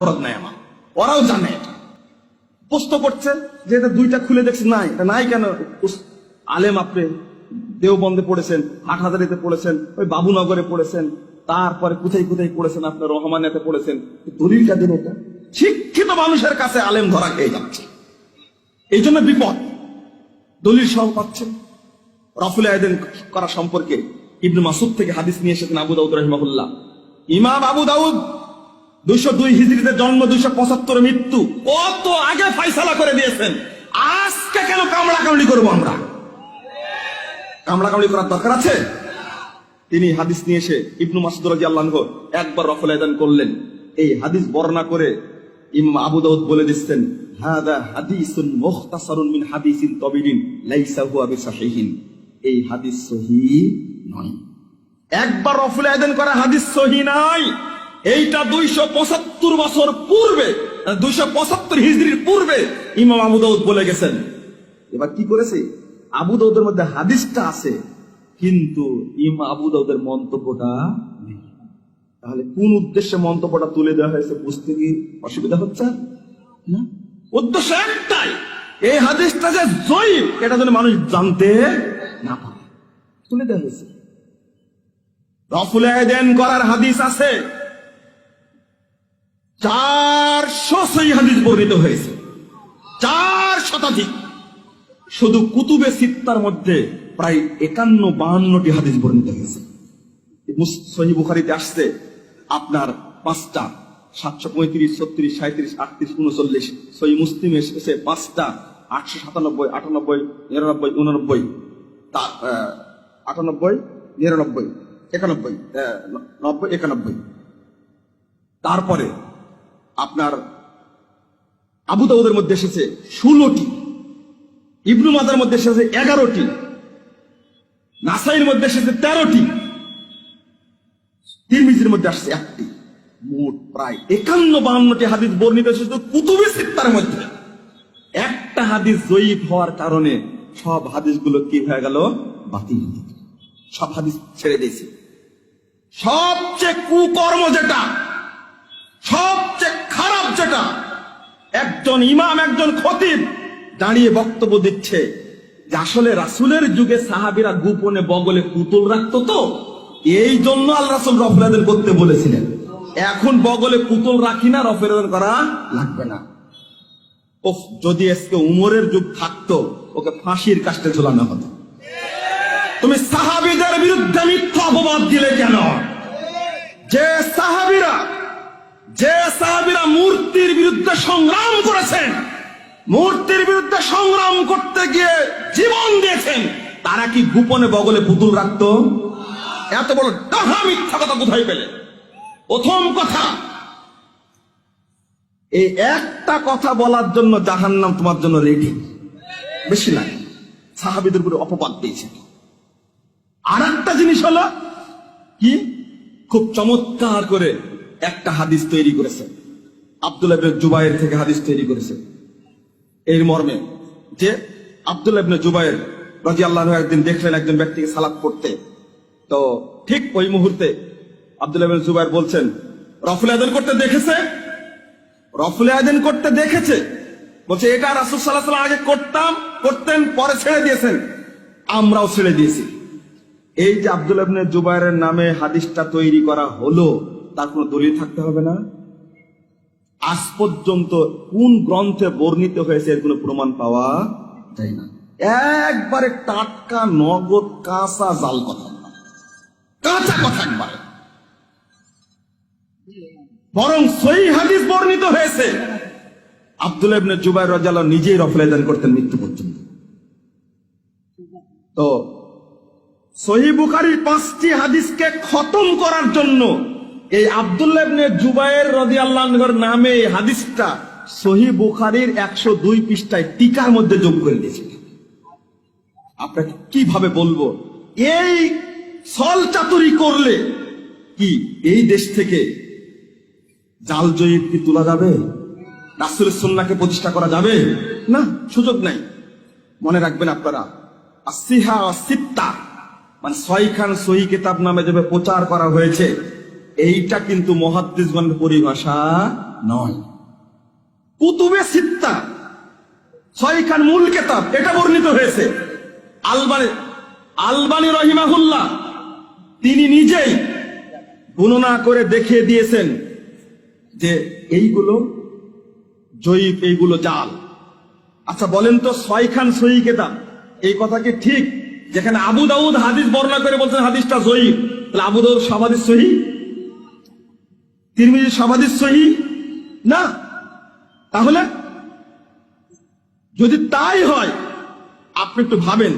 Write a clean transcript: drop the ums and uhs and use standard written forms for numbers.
নাই আমার, ওরাও জানে। প্রশ্ন করছে যে এটা দুইটা খুলে দেখছি, নাই এটা নাই কেন? আলেম আপনি দেওবন্দে পড়েছেন, হাটহাজারিতে পড়েছেন, ওই বাবুনগরে পড়েছেন, তারপরে কোথায় কোথায় পড়েছেন, আপনার রহমানিয়াতে পড়েছেন, দলিলটা দিন। এটা শিক্ষিত মানুষের কাছে আলেম ধরা খেয়ে যাচ্ছে, এই জন্য বিপদ। দলিল সহ পাচ্ছেন। রফুল আয়দেন করা সম্পর্কে ইবনে মাসউদ থেকে হাদিস নিয়ে এসেছেন আবু দাউদ রাহিমাহুল্লাহ। ইমাম আবু দাউদ 202 হিজরিতে জন্ম, 275 মৃত্যু, কত আগে ফয়সালা করে দিয়েছেন। আজকে কেন কামড়া কামড়ি করবো আমরা? কামড়া কামড়ি করার দরকার আছে? তিনি হাদিস নিয়ে এসে ইবনে মাসউদ রাদিয়াল্লাহু আনহু একবার রফুল আয়দান করলেন। এই হাদিস বর্ণনা করে ইমাম আবু দাউদ বলে দিচ্ছেন, হাদা হাদিসুন মুখতাসারুন মিন হাদিসিন তাবিলিন লাইসা হুয়া বিসাহিহিন। এই হাদিস সহিহ নয়। একবার রফুল আয়দান করা হাদিস সহিহ নয়। এইটা 275 বছর পূর্বে, 275 হিজরির পূর্বে ইমাম আবু দাউদ বলে গেছেন। এবার কি করেছে? আবু দাউদের মধ্যে হাদিসটা আছে, কিন্তু ইমাম আবু দাউদের মন্তব্যটা নেই। তাহলে কোন উদ্দেশ্যে মন্তব্যটা তুলে দেওয়া হয়েছে বুঝতে কি অসুবিধা হচ্ছে না? উদ্দেশ্য একটাই, এই হাদিসটা যে জয়ীফ এটা যেন মানুষ জানতে না পারে, তুলে দেওয়া হয়েছে। রফুল আয়দান করার হাদিস আছে 400 সহিহ হাদিস বর্ণিত হয়েছে, 4 শতাধিক। শুধু কুতুবে সিত্তার মধ্যে প্রায় 51-52টি হাদিস বর্ণিত হয়েছে। সহিহ বুখারীতে আসছে আপনার 5টা, 735, 36, 37, 38, 39। সহিহ মুসলিমে এসেছে 5টা, 897, 98, 99, 99, 98, 99, 91, 90, 91। তারপরে আপনার আবু দাউদের মধ্যে এসেছে 16টি, ইবনু মাজার মধ্যে এসেছে 11টি, নাসাইর মধ্যে এসেছে 13টি, তিরমিজির মধ্যে আসছে 1টি। মোট প্রায় 51-52টি হাদিস বর্ণিত এসেছে কুতুবে সিত্তার মধ্যে। একটা হাদিস জয়ীফ হওয়ার কারণে সব হাদিসগুলো কি হয়ে গেল? বাতিল হয়ে গেল। সব হাদিস ছেড়ে দিয়েছে। সবচেয়ে কুকর্ম যেটা, সবচেয়ে খারাপ যেটা, একজন ইমাম, একজন খতিব দাঁড়িয়ে বক্তব্য দিচ্ছে যে আসলে রাসূলের যুগে সাহাবীরা গোপনে বগলে পুতুল রাখতো, তো এই জন্য আল্লাহ রাসূল রফুল আয়দান করতে বলেছিলেন। এখন বগলে পুতুল রাখি না, রফুল আয়দান করা লাগবে না। ওহ, যদি আজকে উমরের যুগ থাকতো, ওকে ফাঁসির কাস্টে ঝুলানো হতো। তুমি সাহাবীদের বিরুদ্ধে মিথ্যা অপবাদ দিলে কেন? যে সাহাবীরা মূর্তির বিরুদ্ধে সংগ্রাম করেছেন, মূর্তির বিরুদ্ধে সংগ্রাম করতে গিয়ে জীবন দিয়েছেন, তারা কি গোপনে বগলে পুতুল রাখতো? এত বড় ডাহা মিথ্যা কথা কোথায় পেলে? প্রথম কথা, এই একটা কথা বলার জন্য জাহান্নাম তোমার জন্য রেডি, বেশি নাই। সাহাবীদের উপরে অপবাদ দিয়েছে। আর একটা জিনিস হলো কি, খুব চমৎকার করে একটা হাদিস তৈরি করেছে, আব্দুল্লাহ ইবনে জুবায়ের থেকে হাদিস তৈরি করেছে এর মর্মে যে আব্দুল্লাহ ইবনে জুবায়ের রাদিয়াল্লাহু আনহু একদিন দেখলেন একজন ব্যক্তিকে সালাত পড়তে। তো ঠিক ওই মুহূর্তে আব্দুল্লাহ ইবনে জুবায়ের বলছেন, রফুল আয়দান করতে দেখেছে, রফুল আয়দান করতে দেখেছে। বলছে এটা রাসূল সাল্লাল্লাহু আলাইহি ওয়াসাল্লাম আগে করতেন, পরে ছেড়ে দিয়েছেন, আমরাও ছেড়ে দিয়েছি। এই যে আব্দুল্লাহ ইবনে জুবায়েরের নামে হাদিসটা তৈরি করা হলো, তার কোনো দলিল থাকতে হবে না? আজ পর্যন্ত কোন গ্রন্থে বর্ণিত হয়েছে এর কোনো প্রমাণ পাওয়া যায় না। একবারে টাটকা, নগদ, কাঁচা জাল কথা, কাঁচা কথা একবারে। বরং সহিহ হাদিস বর্ণিত হয়েছে আব্দুল্লাহ ইবনে জুবায়ের রাদিয়াল্লাহু আনহু নিজেই রফুল আয়দান করতেন মৃত্যু পর্যন্ত। তো সহিহ বুখারীর 5টি হাদিসকে খতম করার জন্য এই আব্দুল্লাহ ইবনে জুবায়ের রাদিয়াল্লাহু আনহুর নামে এই হাদিসটা সহিহ বুখারীর 102 পৃষ্ঠায় টিকার মধ্যে যোগ করে দিয়েছে। আপনাকে কিভাবে বলবো, এই ছল চাতুরি করলে কি এই দেশ থেকে জাল জয়ীফ কি তোলা যাবে? রাসূলের সুন্নাহকে প্রতিষ্ঠা করা যাবে না, সুযোগ নাই। মনে রাখবেন আপনারা, আসিহা সিত্তা মানে 6খান সহিহ কিতাব নামে যেভাবে প্রচার করা হয়েছে, এইটা কিন্তু মুহাদ্দিসগণের পরিভাষা নয়। কুতুবে সিত্তা 6খান মূল কিতাব এটা বর্ণিত হয়েছে। আলবানী রহিমাহুল্লাহ তিনি নিজেই বর্ণনা করে দেখিয়ে দিয়েছেন যে এইগুলো জয়ীফ, এইগুলো জাল। আচ্ছা বলেন তো 6খান সহিহ কিতাব, এই কথা কি ঠিক? যেখানে আবু দাউদ হাদিস বর্ণনা করে বলছেন হাদিসটা জয়ীফ, তাহলে আবু দাউদ সব হাদিস সহিহ? তিরমিজি সব হাদিস সহিহ না? তাহলে যদি তাই হয় আপনি একটু ভাবেন